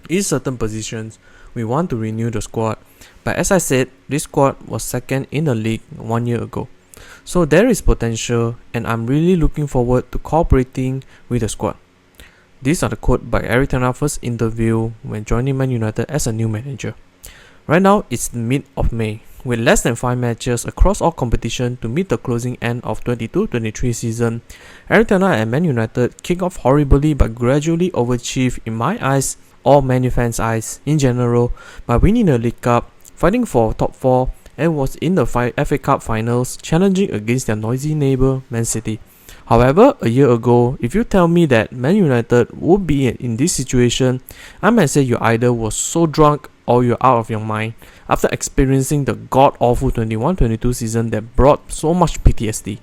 In certain positions, we want to renew the squad, but as I said, this squad was second in the league 1 year ago. So there is potential, and I'm really looking forward to cooperating with the squad. These are the quote by Eric Ten Hag's first interview when joining Man United as a new manager. Right now, it's the mid of May, with less than 5 matches across all competition to meet the closing end of 22-23 season. Eric Ten Hag and Man United kick off horribly but gradually overachieved in my eyes, or Man U fans' eyes in general, by winning the League Cup, fighting for top 4, and was in the FA Cup finals, challenging against their noisy neighbour Man City. However, a year ago, if you tell me that Man United would be in this situation, I might say you either was so drunk or you're out of your mind after experiencing the god-awful 21-22 season that brought so much PTSD.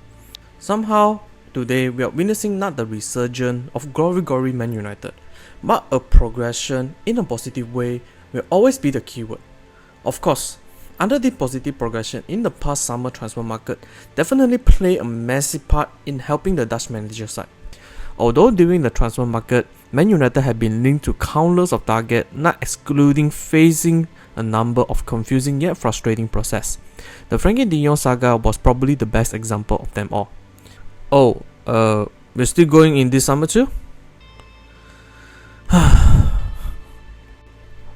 Somehow, today we are witnessing not the resurgence of gory Man United, but a progression in a positive way will always be the keyword. Of course, under the positive progression in the past summer transfer market definitely played a massive part in helping the Dutch manager side. Although during the transfer market, Man United had been linked to countless of targets, not excluding facing a number of confusing yet frustrating process. The Frankie de Jong saga was probably the best example of them all. We're still going in this summer too?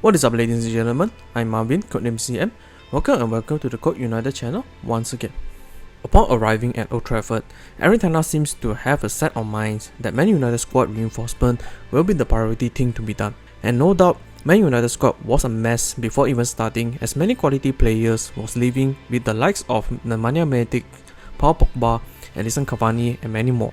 What is up, ladies and gentlemen? I'm Marvin, codename CM. Welcome to the Code United channel once again. Upon arriving at Old Trafford, Eric Ten Hag seems to have a set of minds that Man United squad reinforcement will be the priority thing to be done. And no doubt, Man United squad was a mess before even starting, as many quality players was leaving, with the likes of Nemanja Matic, Paul Pogba, Edinson Cavani and many more.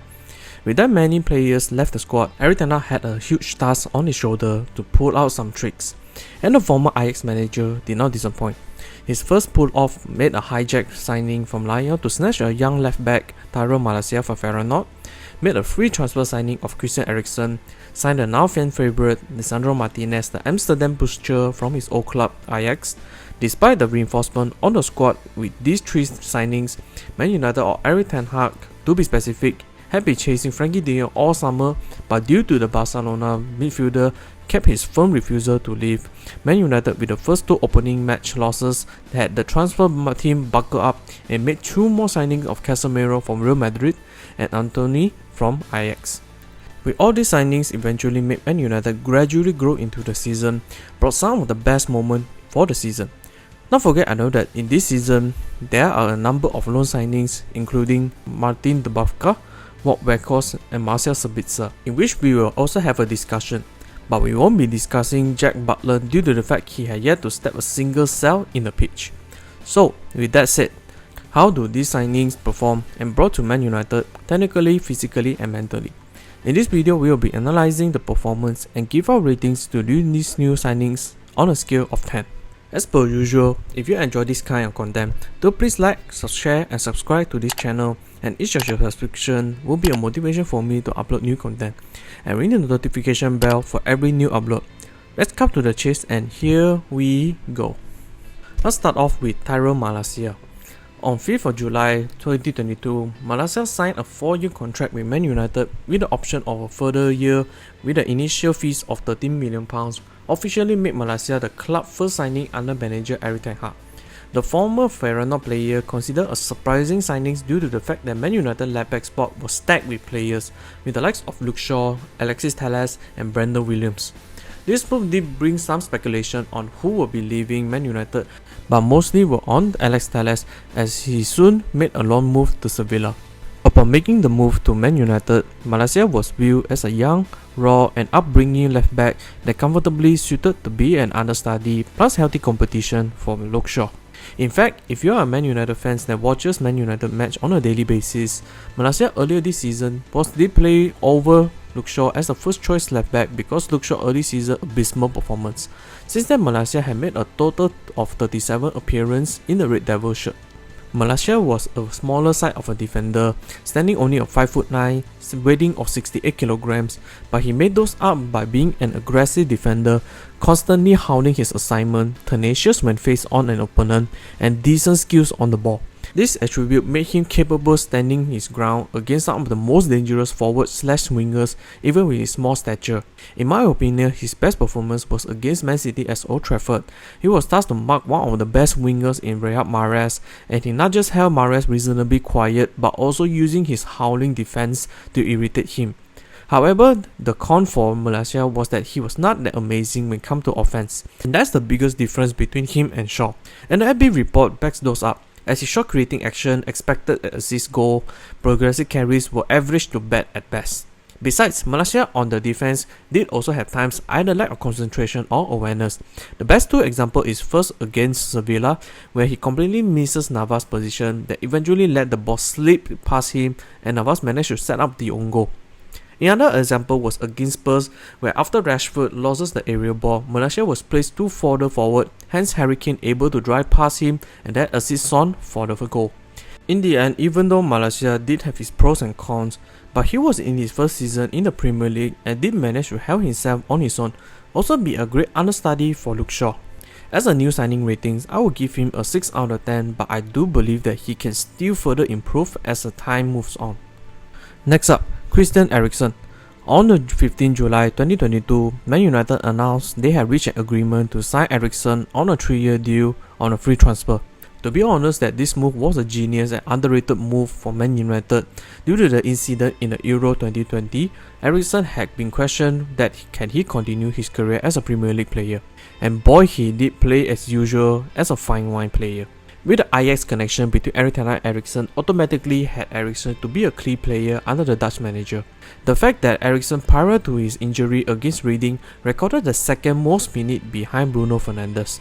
With that many players left the squad, Eric Ten Hag had a huge task on his shoulder to pull out some tricks, and the former Ajax manager did not disappoint. His first pull-off made a hijack signing from Lyon to snatch a young left-back Tyrell Malacia for Feyenoord, made a free transfer signing of Christian Eriksen, signed a now fan favourite Lisandro Martinez, the Amsterdam butcher from his old club Ajax. Despite the reinforcement on the squad with these 3 signings, Man United, or Eric Ten Hag to be specific, had been chasing Frankie de Jong all summer, but due to the Barcelona midfielder kept his firm refusal to leave, Man United, with the first 2 opening match losses, had the transfer team buckle up and made 2 more signings of Casemiro from Real Madrid and Antony from Ajax. With all these signings eventually made Man United gradually grow into the season, brought some of the best moments for the season. Not forget, I know that in this season, there are a number of loan signings including Martin Dubravka, Wout Weghorst and Marcel Sabitzer, in which we will also have a discussion. But we won't be discussing Jack Butler due to the fact he had yet to step a single cell in the pitch. So, with that said, how do these signings perform and brought to Man United technically, physically and mentally? In this video, we will be analysing the performance and give our ratings to these new signings on a scale of 10. As per usual, if you enjoy this kind of content, do please like, share and subscribe to this channel, and each of your subscription will be a motivation for me to upload new content, and ring the notification bell for every new upload. Let's cut to the chase and here we go. Let's start off with Tyrell Malacia. On 5th of July 2022, Malacia signed a 4-year contract with Man United with the option of a further year, with the initial fees of £13 million, officially made Malacia the club's first signing under manager Eric Ten Hag. The former Feyenoord player considered a surprising signing due to the fact that Man United left-back spot was stacked with players, with the likes of Luke Shaw, Alexis Telles and Brandon Williams. This move did bring some speculation on who will be leaving Man United, but mostly were on Alex Telles, as he soon made a loan move to Sevilla. Upon making the move to Man United, Malacia was viewed as a young, raw and upbringing left-back that comfortably suited to be an understudy plus healthy competition for Luke Shaw. In fact, if you are a Man United fan that watches Man United match on a daily basis, Malacia earlier this season did play over Luke Shaw as the first choice left back because Luke Shaw early season abysmal performance. Since then, Malacia had made a total of 37 appearances in the Red Devil shirt. Malacia was a smaller side of a defender, standing only at 5'9", weighing of 68 kilograms, but he made those up by being an aggressive defender, constantly hounding his assignment, tenacious when faced on an opponent, and decent skills on the ball. This attribute made him capable standing his ground against some of the most dangerous forward/wingers even with his small stature. In my opinion, his best performance was against Man City at Old Trafford. He was tasked to mark one of the best wingers in Riyad Mahrez, and he not just held Mahrez reasonably quiet but also using his howling defense to irritate him. However, the con for Malaysia was that he was not that amazing when it comes to offense, and that's the biggest difference between him and Shaw. And the FB report backs those up, as his shot creating action, expected assist goal, progressive carries were average to bad at best. Besides, Malaysia on the defense did also have times either lack of concentration or awareness. The best two example is first against Sevilla, where he completely misses Navas' position that eventually let the ball slip past him and Navas managed to set up the own goal. Another example was against Spurs, where after Rashford loses the aerial ball, Malaysia was placed too further forward, hence Harry Kane able to drive past him and that assists Son for the goal. In the end, even though Malaysia did have his pros and cons, but he was in his first season in the Premier League and did manage to help himself on his own, also be a great understudy for Luke Shaw. As a new signing ratings, I will give him a 6 out of 10, but I do believe that he can still further improve as the time moves on. Next up, Christian Eriksen. On the 15th July 2022, Man United announced they had reached an agreement to sign Eriksen on a 3-year deal on a free transfer. To be honest, that this move was a genius and underrated move for Man United. Due to the incident in the Euro 2020, Eriksen had been questioned that can he continue his career as a Premier League player. And boy, he did play as usual as a fine wine player. With the Ajax connection between Erik ten Hag and Eriksen automatically had Eriksen to be a key player under the Dutch manager. The fact that Eriksen prior to his injury against Reading recorded the second most minutes behind Bruno Fernandes.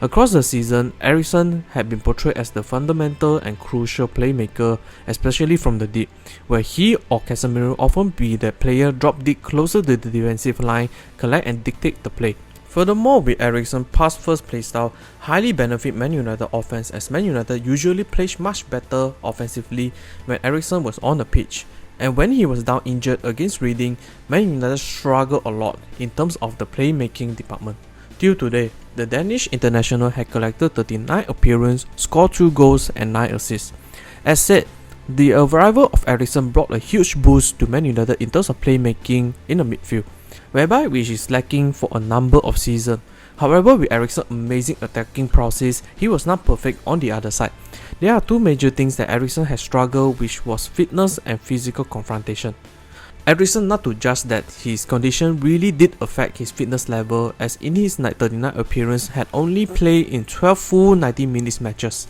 Across the season, Eriksen had been portrayed as the fundamental and crucial playmaker, especially from the deep, where he or Casemiro often be the player drop deep closer to the defensive line, collect and dictate the play. Furthermore, with Eriksen's pass-first playstyle highly benefit Man United offense, as Man United usually plays much better offensively when Eriksen was on the pitch. And when he was down injured against Reading, Man United struggled a lot in terms of the playmaking department. Till today, the Danish international had collected 39 appearances, scored 2 goals and 9 assists. As said, the arrival of Eriksen brought a huge boost to Man United in terms of playmaking in the midfield, whereby which is lacking for a number of seasons. However, with Eriksen's amazing attacking process, he was not perfect on the other side. There are two major things that Eriksen has struggled, which was fitness and physical confrontation. Eriksen, not to just that, his condition really did affect his fitness level, as in his 39 appearance had only played in 12 full 90 minutes matches.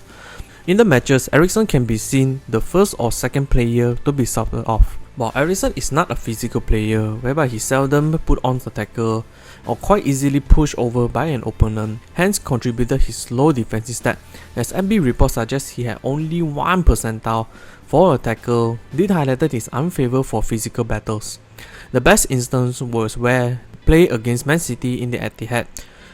In the matches, Eriksen can be seen the first or second player to be subbed off. While Eriksen is not a physical player, whereby he seldom put on the tackle or quite easily pushed over by an opponent, hence contributed his low defensive stat, as MB reports suggest he had only 1 percentile for a tackle, did highlighted his unfavour for physical battles. The best instance was where play against Man City in the Etihad,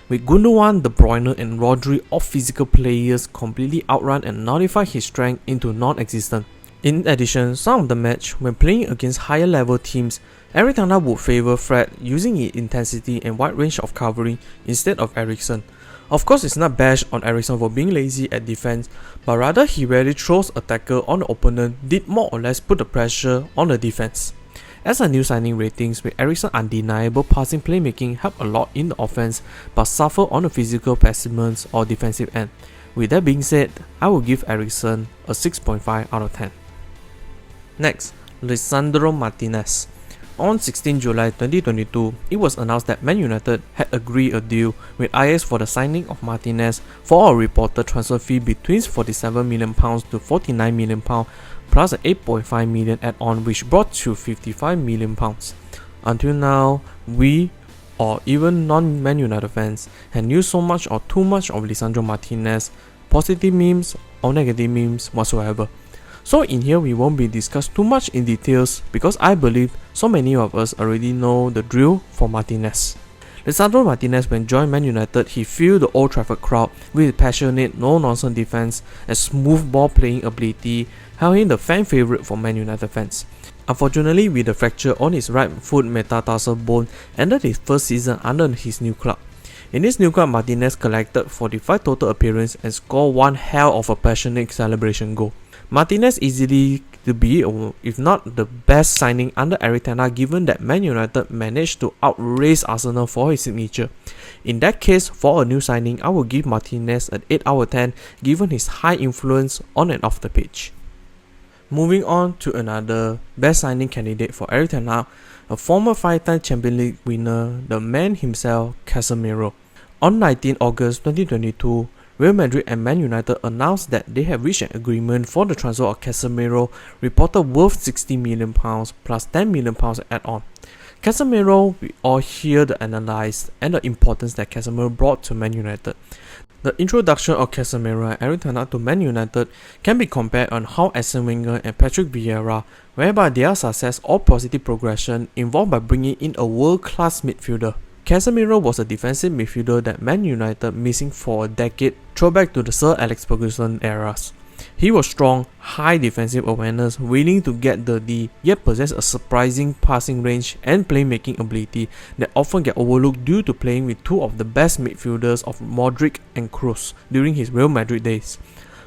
with Gundogan, De Bruyne and Rodri, all physical players, completely outrun and nullify his strength into non-existent. In addition, some of the match, when playing against higher level teams, Erik ten Hag would favour Fred using his intensity and wide range of covering instead of Eriksen. Of course, it's not bashed on Eriksen for being lazy at defense, but rather he rarely throws a tackle on the opponent, did more or less put the pressure on the defense. As a new signing ratings, with Eriksen's undeniable passing playmaking helped a lot in the offense, but suffer on the physical specimens or defensive end. With that being said, I will give Eriksen a 6.5 out of 10. Next, Lisandro Martinez. On 16 July 2022, it was announced that Man United had agreed a deal with Ajax for the signing of Martinez for a reported transfer fee between £47 million to £49 million plus an £8.5 million add-on, which brought to £55 million. Until now, we or even non-Man United fans had knew so much or too much of Lisandro Martinez, positive memes or negative memes whatsoever. So in here we won't be discussed too much in details because I believe so many of us already know the drill for Martinez. Lisandro Martinez, when joined Man United, he filled the Old Trafford crowd with his passionate, no-nonsense defense and smooth ball playing ability, held him the fan favourite for Man United fans. Unfortunately, with the fracture on his right foot metatarsal bone, ended his first season under his new club. In this new club, Martinez collected 45 total appearances and scored one hell of a passionate celebration goal. Martinez easily to be, if not the best signing under Erik ten Hag, given that Man United managed to outrace Arsenal for his signature. In that case, for a new signing, I will give Martinez an 8 out of 10 given his high influence on and off the pitch. Moving on to another best signing candidate for Erik ten Hag, a former 5-time Champions League winner, the man himself, Casemiro. On 19 August 2022, Real Madrid and Man United announced that they have reached an agreement for the transfer of Casemiro, reported worth £60 million plus £10 million add-on. Casemiro, we all hear the analysis and the importance that Casemiro brought to Man United. The introduction of Casemiro and Erik ten Hag to Man United can be compared on how Arsene Wenger and Patrick Vieira, whereby their success or positive progression involved by bringing in a world-class midfielder. Casemiro was a defensive midfielder that Man United missing for a decade, throwback to the Sir Alex Ferguson eras. He was strong, high defensive awareness, willing to get dirty, yet possessed a surprising passing range and playmaking ability that often get overlooked due to playing with two of the best midfielders of Modric and Kroos during his Real Madrid days.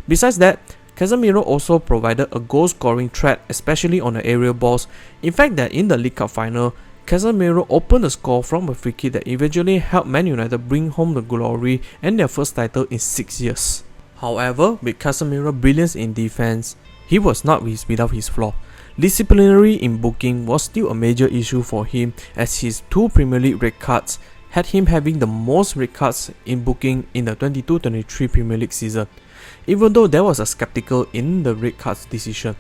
Besides that, Casemiro also provided a goal-scoring threat, especially on the aerial balls. In fact, that in the League Cup final, Casemiro opened the score from a free kick that eventually helped Man United bring home the glory and their first title in 6 years. However, with Casemiro's brilliance in defense, he was not without his flaw. Disciplinary in booking was still a major issue for him, as his 2 Premier League red cards had him having the most red cards in booking in the 22-23 Premier League season, even though there was a skeptical in the red cards decision.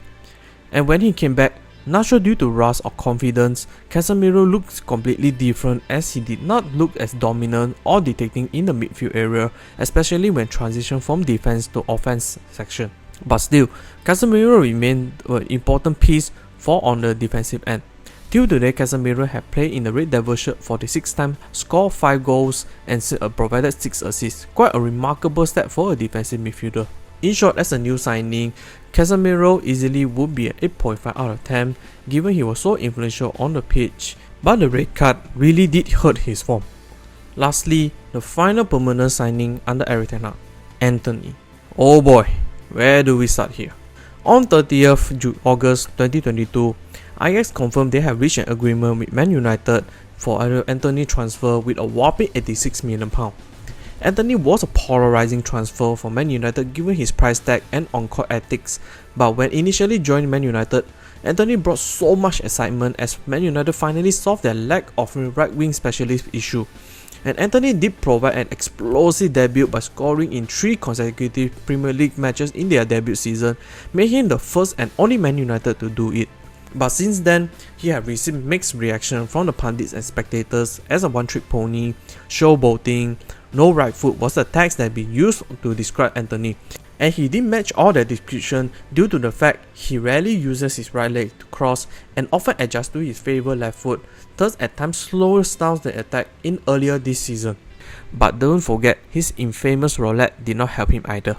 And when he came back, not sure due to rust or confidence, Casemiro looks completely different, as he did not look as dominant or dictating in the midfield area, especially when transition from defense to offense section. But still, Casemiro remained an important piece for on the defensive end. Till today, Casemiro had played in the Red Devil shirt 46 times, scored 5 goals and provided 6 assists, quite a remarkable step for a defensive midfielder. In short, as a new signing, Casemiro easily would be an 8.5 out of 10 given he was so influential on the pitch, but the red card really did hurt his form. Lastly, the final permanent signing under Erik ten Hag, Antony. Oh boy, where do we start here? On 30th August 2022, Ajax confirmed they have reached an agreement with Man United for Antony transfer with a whopping £86 million. Antony was a polarizing transfer for Man United given his price tag and on-court ethics, but when initially joined Man United, Antony brought so much excitement as Man United finally solved their lack of right-wing specialist issue. And Antony did provide an explosive debut by scoring in 3 consecutive Premier League matches in their debut season, making him the first and only Man United to do it. But since then, he had received mixed reaction from the pundits and spectators as a one-trick pony, showboating, no right foot was the tags that had been used to describe Antony, and he didn't match all that description due to the fact he rarely uses his right leg to cross and often adjusts to his favourite left foot, thus at times slower styles the attack in earlier this season. But don't forget, his infamous roulette did not help him either.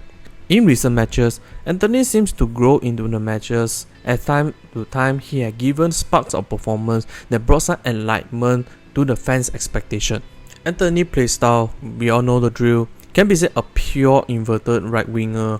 In recent matches, Antony seems to grow into the matches. At time to time, he had given sparks of performance that brought some enlightenment to the fans' expectation. Antony's playstyle, we all know the drill, can be said a pure inverted right winger.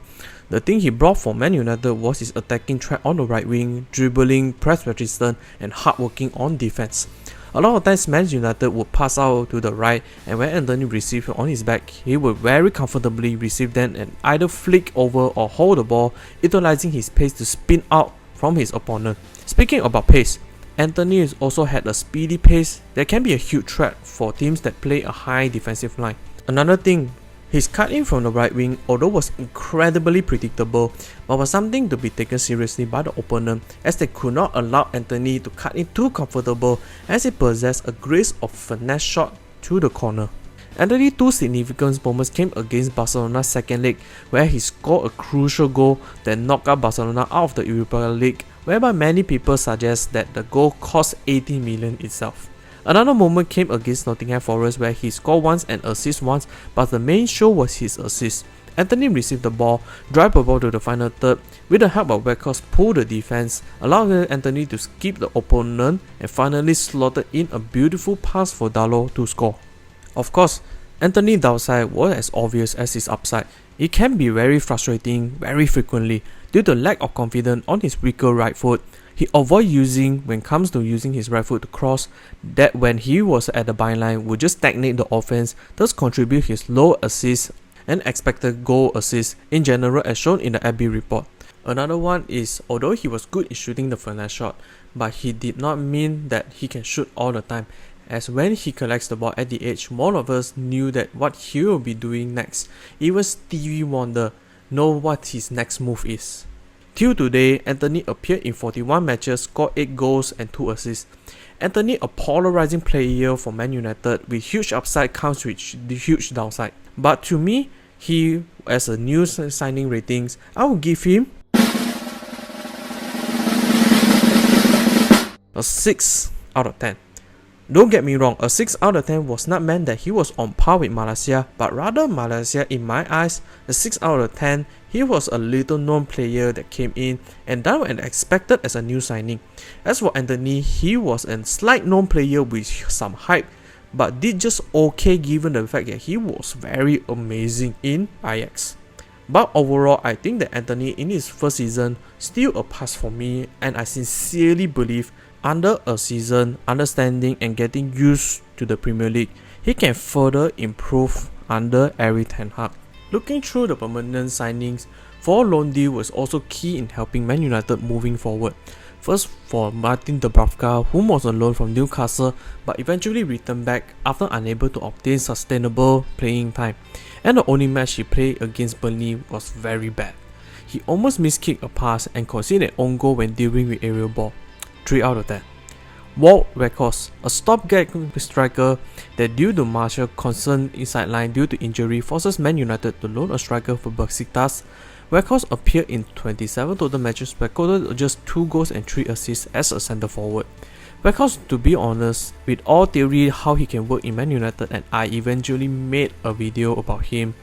The thing he brought for Man United was his attacking threat on the right wing, dribbling, press resistant and hardworking on defense. A lot of times Man United would pass out to the right, and when Antony received on his back, he would very comfortably receive them and either flick over or hold the ball, utilizing his pace to spin out from his opponent. Speaking about pace, Antony has also had a speedy pace that can be a huge threat for teams that play a high defensive line. Another thing, his cut in from the right wing, although was incredibly predictable, but was something to be taken seriously by the opponent, as they could not allow Antony to cut in too comfortable, as he possessed a grace of finesse shot to the corner. Antony's 2 significant moments came against Barcelona's second leg, where he scored a crucial goal that knocked out Barcelona out of the Europa League, whereby many people suggest that the goal cost 80 million itself. Another moment came against Nottingham Forest, where he scored once and assist once, but the main show was his assist. Antony received the ball, drive the ball to the final third, with the help of Weghorst pull the defense, allowing Antony to skip the opponent and finally slotted in a beautiful pass for Dalot to score. Of course, Anthony's downside was as obvious as his upside. It can be very frustrating very frequently due to lack of confidence on his weaker right foot. He avoid using when comes to using his right foot to cross, that when he was at the byline would just stagnate the offense, thus contribute his low assist and expected goal assist in general as shown in the FB report. Another one is, although he was good in shooting the finesse shot, but he did not mean that he can shoot all the time, as when he collects the ball at the edge, more of us knew that what he will be doing next. Even Stevie Wonder know what his next move is. Till today, Anthony appeared in 41 matches, scored 8 goals and 2 assists. Anthony, a polarizing player for Man United with huge upside comes with the huge downside. But to me, he, as a new signing ratings, I will give him a 6 out of 10. Don't get me wrong, a 6 out of 10 was not meant that he was on par with Malaysia, but rather Malaysia, in my eyes, a 6 out of 10, he was a little known player that came in and done and expected as a new signing. As for Anthony, he was a slight known player with some hype, but did just okay given the fact that he was very amazing in Ajax. But overall, I think that Anthony in his first season still a pass for me, and I sincerely believe under a season, understanding and getting used to the Premier League, he can further improve under Erik ten Hag. Looking through the permanent signings, 4 loan deal was also key in helping Man United moving forward. First for Martin Dubravka, whom was on loan from Newcastle but eventually returned back after unable to obtain sustainable playing time, and the only match he played against Burnley was very bad. He almost miskicked a pass and conceded an own goal when dealing with aerial ball. 3 out of 10. Walt Weghorst, a stopgap striker that due to Martial concern inside line due to injury forces Man United to loan a striker for Besiktas. Weghorst appeared in 27 total matches, recorded just 2 goals and 3 assists as a centre forward. Weghorst, to be honest, with all theory how he can work in Man United, and I eventually made a video about him.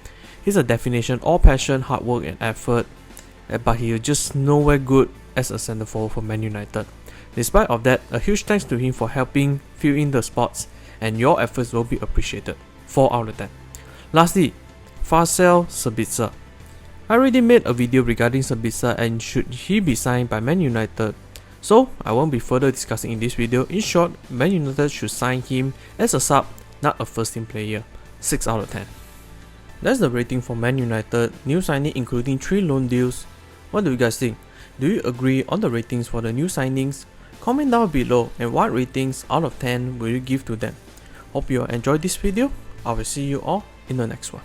He's a definition all passion, hard work and effort, but he is just nowhere good as a centre forward for Man United. Despite of that, a huge thanks to him for helping fill in the spots, and your efforts will be appreciated. 4 out of 10. Lastly, Marcel Sabitzer. I already made a video regarding Sabitzer and should he be signed by Man United, so I won't be further discussing in this video. In short, Man United should sign him as a sub, not a first team player. 6 out of 10. That's the rating for Man United new signing, including 3 loan deals. What do you guys think? Do you agree on the ratings for the new signings? Comment down below, and what ratings out of 10 will you give to them. Hope you enjoyed this video. I will see you all in the next one.